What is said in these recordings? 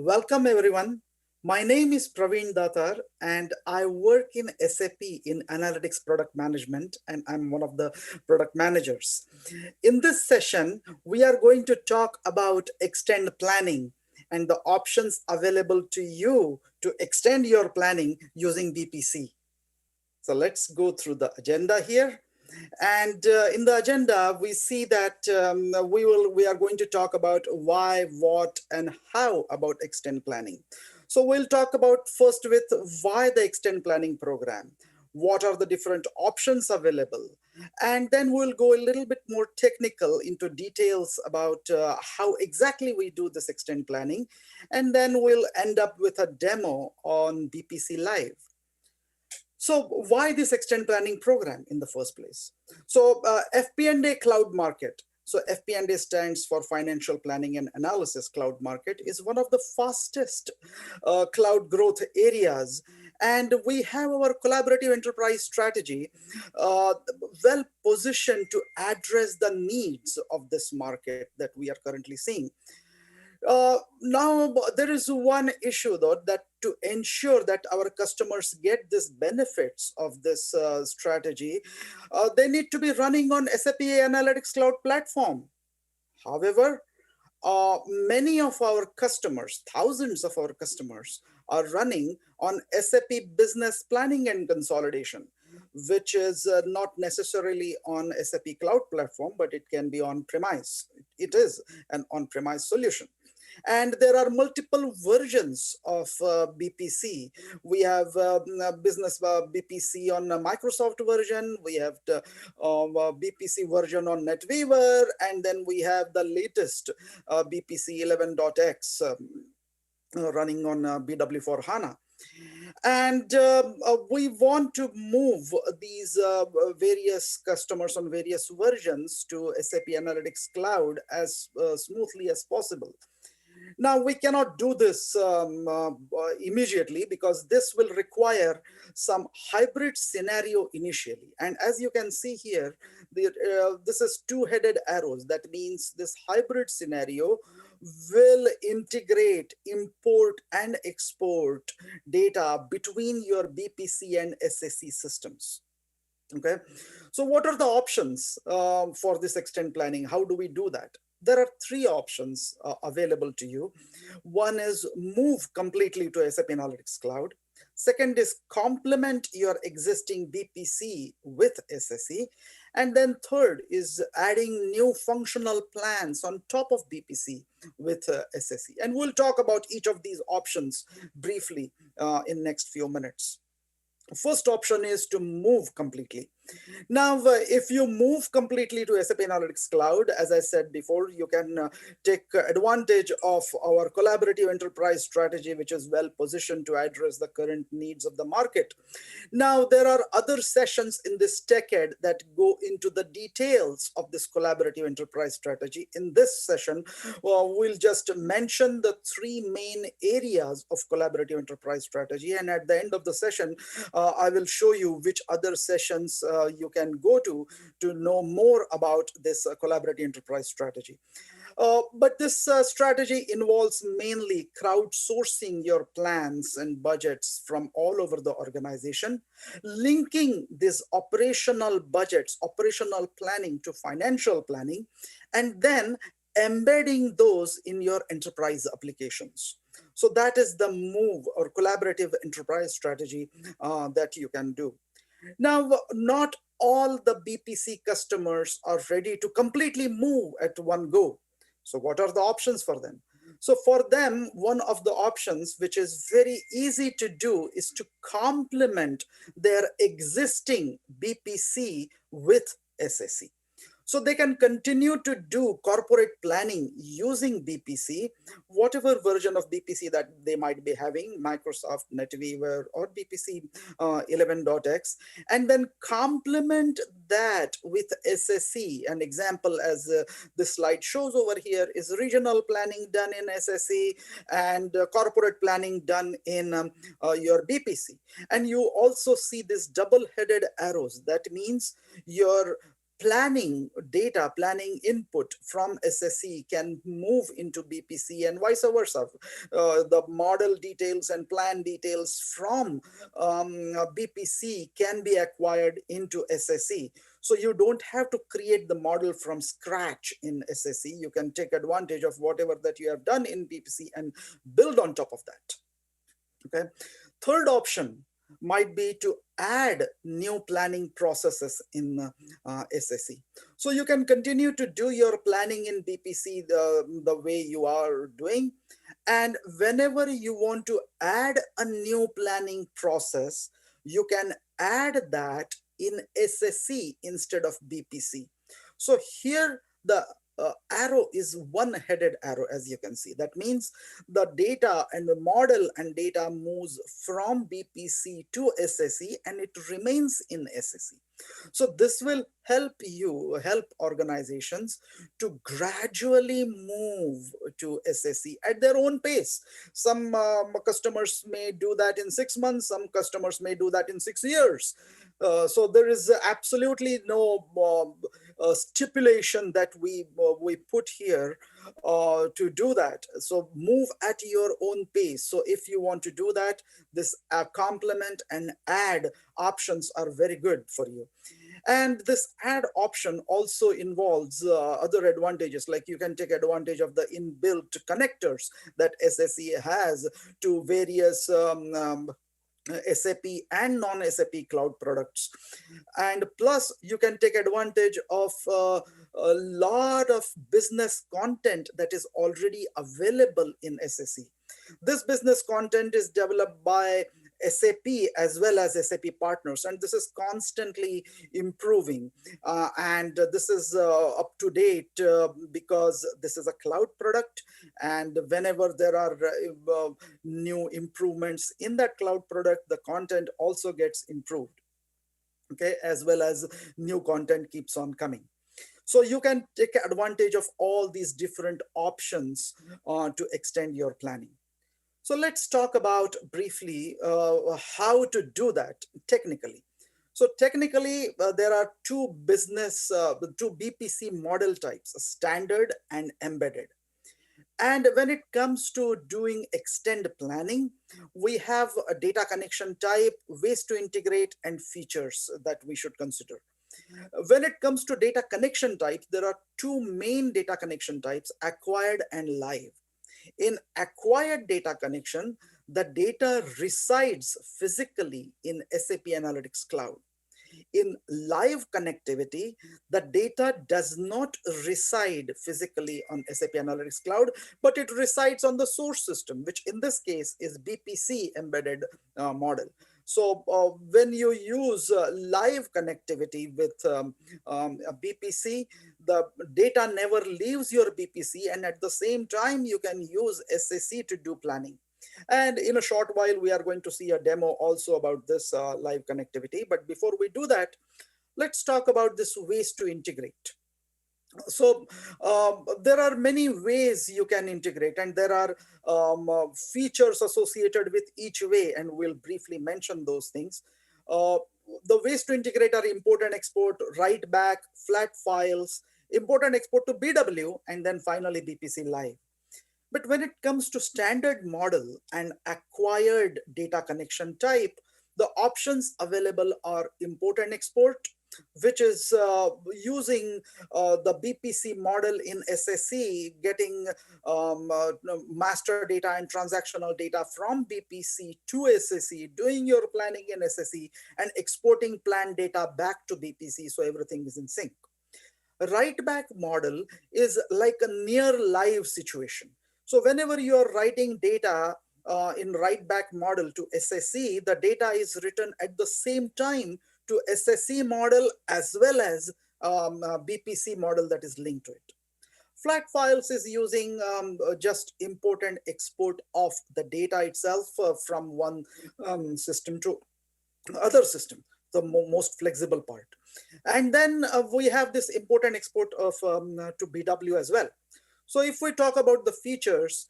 Welcome everyone. My name is Pravin Datar and I work in SAP in Analytics Product Management and I'm one of the product managers. In this session, we are going to talk about extend planning and the options available to you to extend your planning using BPC. So let's go through the agenda here. And in the agenda, we see that we are going to talk about why, what, and how about extend planning. So we'll talk about first with why the extend planning program, what are the different options available, and then we'll go a little bit more technical into details about how exactly we do this extend planning, and then we'll end up with a demo on BPC Live. So why this extend planning program in the first place? So FP&A cloud market. So FP&A stands for Financial Planning and Analysis Cloud Market is one of the fastest cloud growth areas. And we have our collaborative enterprise strategy well positioned to address the needs of this market that we are currently seeing. Now, there is one issue though, that to ensure that our customers get these benefits of this strategy, they need to be running on SAP Analytics Cloud platform. However, many of our customers, thousands of our customers are running on SAP Business Planning and Consolidation, which is not necessarily on SAP Cloud platform, but it can be on premise. It is an on-premise solution. And there are multiple versions of BPC. We have business BPC on Microsoft version, we have the BPC version on NetWeaver, and then we have the latest BPC 11.x running on BW4 HANA. And we want to move these various customers on various versions to SAP Analytics Cloud as smoothly as possible. Now, we cannot do this immediately because this will require some hybrid scenario initially. And as you can see here, this is two-headed arrows. That means this hybrid scenario will integrate, import, and export data between your BPC and SAC systems. Okay, so what are the options for this extend planning? How do we do that? There are three options available to you. One is move completely to SAP Analytics Cloud. Second is complement your existing BPC with SAC. And then third is adding new functional plans on top of BPC with SAC. And we'll talk about each of these options briefly in next few minutes. First option is to move completely. Now, if you move completely to SAP Analytics Cloud, as I said before, you can take advantage of our collaborative enterprise strategy, which is well positioned to address the current needs of the market. Now, there are other sessions in this TechEd that go into the details of this collaborative enterprise strategy. In this session, we'll just mention the three main areas of collaborative enterprise strategy. And at the end of the session, I will show you which other sessions you can go to know more about this collaborative enterprise strategy. But this strategy involves mainly crowdsourcing your plans and budgets from all over the organization, linking these operational budgets, operational planning to financial planning, and then embedding those in your enterprise applications. So that is the move or collaborative enterprise strategy that you can do. Now, not all the BPC customers are ready to completely move at one go. So what are the options for them? So for them, one of the options, which is very easy to do, is to complement their existing BPC with SAC. So they can continue to do corporate planning using BPC, whatever version of BPC that they might be having, Microsoft, NetWeaver, or BPC 11.x, and then complement that with SSC. An example, as this slide shows over here, is regional planning done in SSC and corporate planning done in your BPC. And you also see this double-headed arrows. That means your planning data, planning input from SSE can move into BPC and vice versa. The model details and plan details from BPC can be acquired into SSE. So you don't have to create the model from scratch in SSE. You can take advantage of whatever that you have done in BPC and build on top of that. Okay. Third option might be to add new planning processes in SSE. So you can continue to do your planning in BPC the way you are doing. And whenever you want to add a new planning process, you can add that in SSE instead of BPC. So here the arrow is one-headed arrow, as you can see. That means the data and the model and data moves from BPC to SSE and it remains in SSE. So this will help organizations to gradually move to SSE at their own pace. Some customers may do that in 6 months, some customers may do that in 6 years. So there is absolutely no stipulation that we put here to do that. So move at your own pace. So if you want to do that, this complement and add options are very good for you. And this add option also involves other advantages, like you can take advantage of the inbuilt connectors that SSE has to various SAP and non-SAP cloud products. And plus you can take advantage of a lot of business content that is already available in SSE. This business content is developed by SAP as well as SAP partners, and this is constantly improving. And this is up to date because this is a cloud product, and whenever there are new improvements in that cloud product, the content also gets improved. Okay, as well as new content keeps on coming. So you can take advantage of all these different options to extend your planning. So let's talk about briefly how to do that technically. So technically, there are two BPC model types, standard and embedded. And when it comes to doing extend planning, we have a data connection type, ways to integrate, and features that we should consider. When it comes to data connection types, there are two main data connection types, acquired and live. In acquired data connection, the data resides physically in SAP Analytics Cloud. In live connectivity, the data does not reside physically on SAP Analytics Cloud, but it resides on the source system, which in this case is BPC embedded model. So when you use live connectivity with BPC, the data never leaves your BPC, and at the same time, you can use SSE to do planning. And in a short while, we are going to see a demo also about this live connectivity. But before we do that, let's talk about this ways to integrate. So there are many ways you can integrate, and there are features associated with each way, and we'll briefly mention those things. The ways to integrate are import and export, write back, flat files, import and export to BW, and then finally BPC Live. But when it comes to standard model and acquired data connection type, the options available are import and export, which is using the BPC model in SSE, getting master data and transactional data from BPC to SSE, doing your planning in SSE, and exporting plan data back to BPC so everything is in sync. Write back model is like a near live situation. So whenever you are writing data in write back model to SSE, the data is written at the same time to SSE model as well as BPC model that is linked to it. Flat files is using just import and export of the data itself from one system to other system, the most flexible part. And then we have this import and export of to BW as well. So if we talk about the features,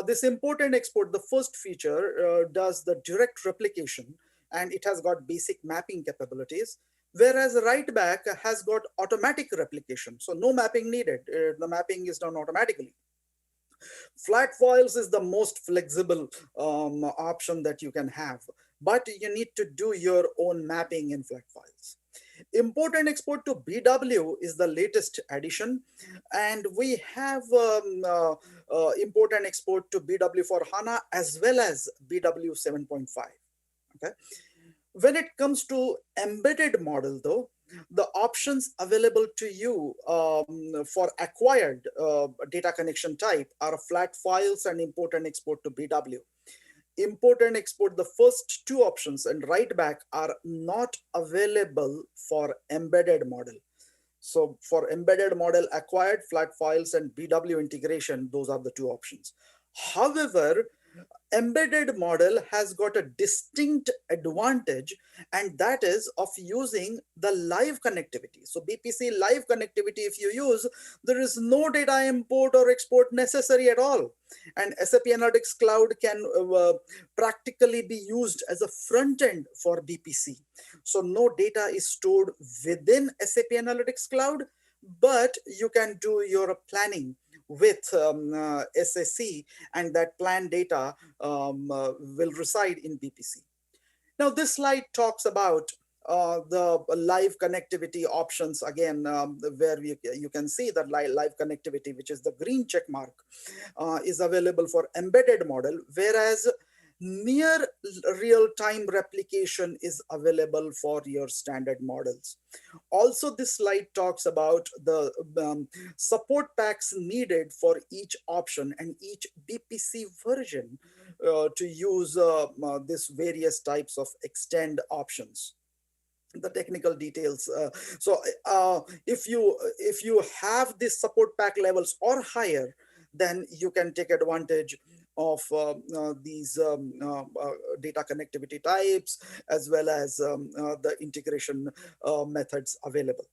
this import and export, the first feature does the direct replication, and it has got basic mapping capabilities. whereas write back has got automatic replication. So no mapping needed. The mapping is done automatically. Flat files is the most flexible option that you can have, but you need to do your own mapping in flat files. Import and export to BW is the latest addition, and we have import and export to BW for HANA as well as BW 7.5. Okay. When it comes to embedded model, though, the options available to you for acquired data connection type are flat files and import and export to BW. Import and export, the first two options, and write back are not available for embedded model. So for embedded model, acquired flat files and BW integration, those are the two options. However, embedded model has got a distinct advantage, and that is of using the live connectivity. So BPC live connectivity, if you use, there is no data import or export necessary at all. And SAP Analytics Cloud can practically be used as a front end for BPC. So no data is stored within SAP Analytics Cloud, but you can do your planning with SAC, and that plan data will reside in BPC. Now, this slide talks about the live connectivity options again, where you can see that live connectivity, which is the green check mark, is available for embedded model, whereas near real-time replication is available for your standard models. Also, this slide talks about the support packs needed for each option and each BPC version to use this various types of extend options, the technical details. If you have this support pack levels or higher, then you can take advantage of these data connectivity types as well as the integration methods available.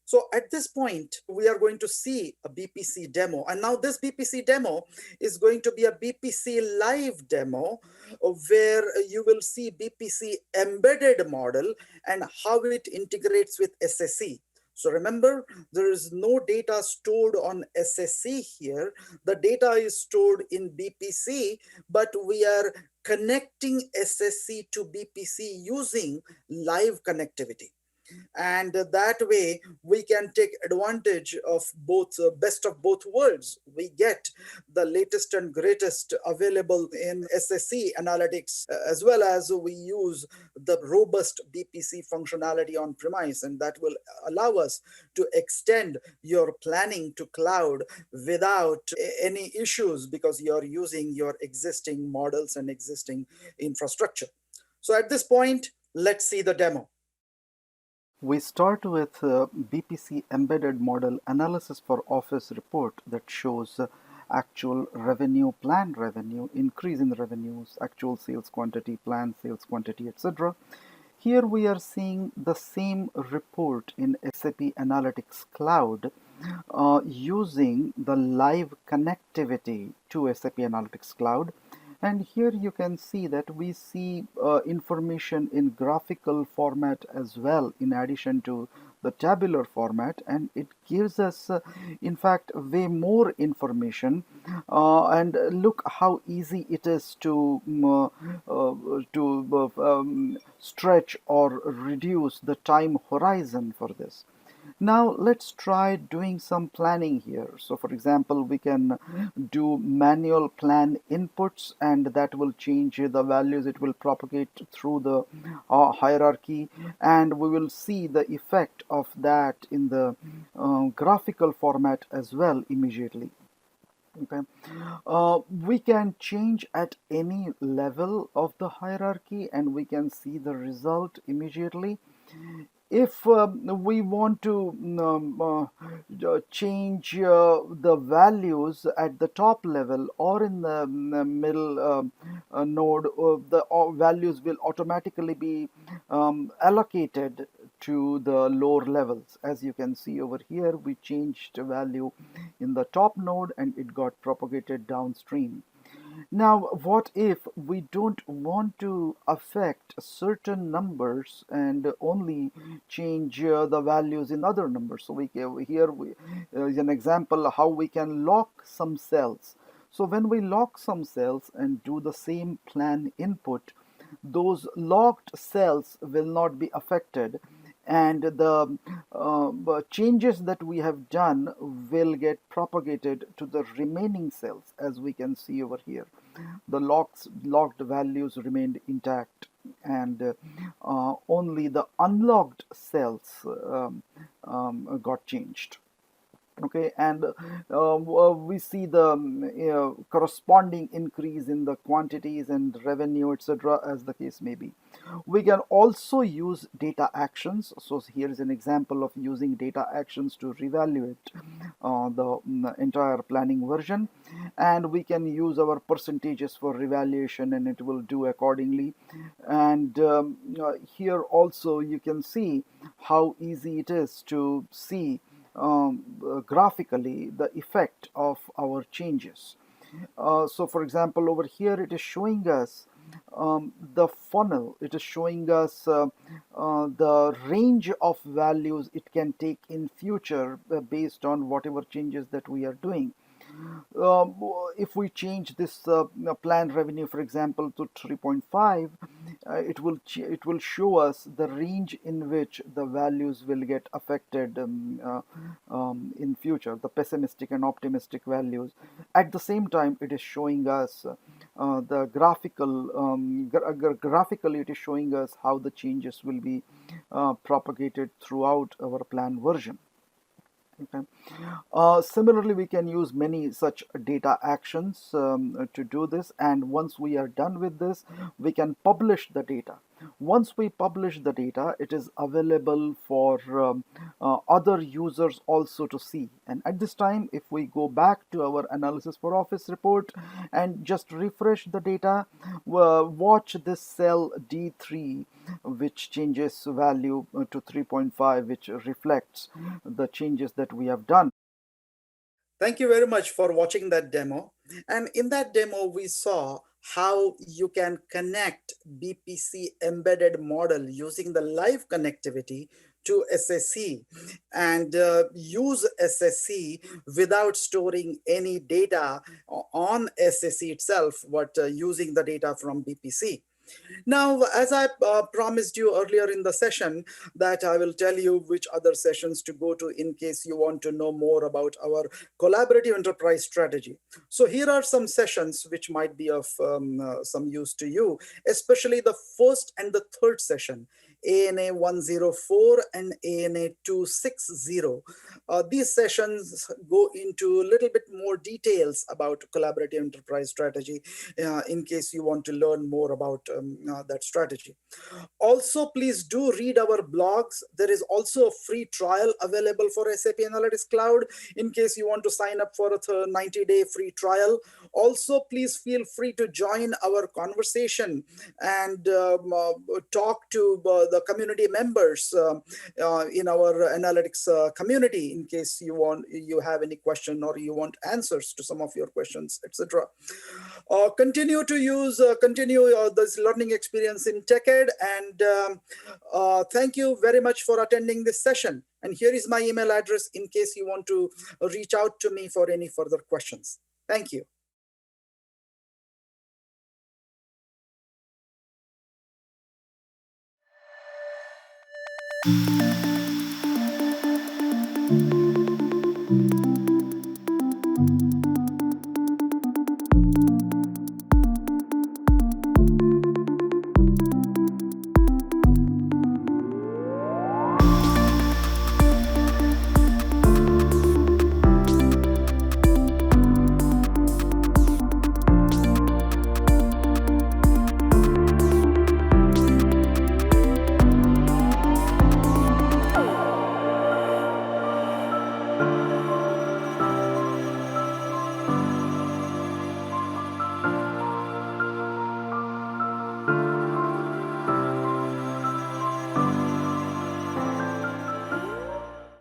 So at this point, we are going to see a BPC demo. And now this BPC demo is going to be a BPC Live Demo, where you will see BPC embedded model and how it integrates with SAC. So remember, there is no data stored on SAC here. The data is stored in BPC, but we are connecting SAC to BPC using live connectivity. And that way we can take advantage of both, best of both worlds. We get the latest and greatest available in SAC analytics, as well as we use the robust BPC functionality on premise, and that will allow us to extend your planning to cloud without any issues, because you're using your existing models and existing infrastructure. So at this point, let's see the demo. We start with BPC embedded model analysis for office report that shows actual revenue, planned revenue, increase in revenues, actual sales quantity, planned sales quantity, etc. Here we are seeing the same report in SAP Analytics Cloud using the live connectivity to SAP Analytics Cloud. And here you can see that we see information in graphical format as well, in addition to the tabular format, and it gives us in fact way more information. And look how easy it is to stretch or reduce the time horizon for this. Now let's try doing some planning here. So for example, we can do manual plan inputs, and that will change the values. It will propagate through the hierarchy, and we will see the effect of that in the graphical format as well immediately. Okay, we can change at any level of the hierarchy, and we can see the result immediately. If we want to change the values at the top level or in the middle node, the values will automatically be allocated to the lower levels. As you can see over here, we changed the value in the top node and it got propagated downstream. Now, what if we don't want to affect certain numbers and only change the values in other numbers? So here is an example how we can lock some cells. So when we lock some cells and do the same plan input, those locked cells will not be affected, and the changes that we have done will get propagated to the remaining cells. As we can see over here, the locked values remained intact, and only the unlocked cells got changed. Okay, and we see the corresponding increase in the quantities and revenue, etc., as the case may be. We can also use data actions. So here is an example of using data actions to reevaluate the entire planning version, and we can use our percentages for revaluation, and it will do accordingly. And here also you can see how easy it is to see graphically the effect of our changes. So for example, over here it is showing us the funnel. It is showing us the range of values it can take in future based on whatever changes that we are doing. um, if we change this planned revenue, for example, to 3.5, it will show us the range in which the values will get affected in future, the pessimistic and optimistic values. At the same time, it is showing us the graphically it is showing us how the changes will be propagated throughout our plan version. Okay. Similarly, we can use many such data actions to do this. And once we are done with this, we can publish the data. Once we publish the data, it is available for other users also to see. And at this time, if we go back to our analysis for office report and just refresh the data, watch this cell D3, which changes value to 3.5, which reflects the changes that we have done. Thank you very much for watching that demo. And in that demo, we saw how you can connect BPC embedded model using the live connectivity to SSC and use SSC without storing any data on SSC itself, but using the data from BPC. Now, as I promised you earlier in the session, that I will tell you which other sessions to go to in case you want to know more about our collaborative enterprise strategy. So here are some sessions which might be of some use to you, especially the first and the third session. ANA 104 and ANA 260. These sessions go into a little bit more details about collaborative enterprise strategy in case you want to learn more about that strategy. Also, please do read our blogs. There is also a free trial available for SAP Analytics Cloud in case you want to sign up for a 90-day free trial. Also, please feel free to join our conversation and talk to the community members in our analytics community in case you have any question or you want answers to some of your questions, etc. Continue this learning experience in TechEd, and thank you very much for attending this session. And here is my email address in case you want to reach out to me for any further questions. Thank you.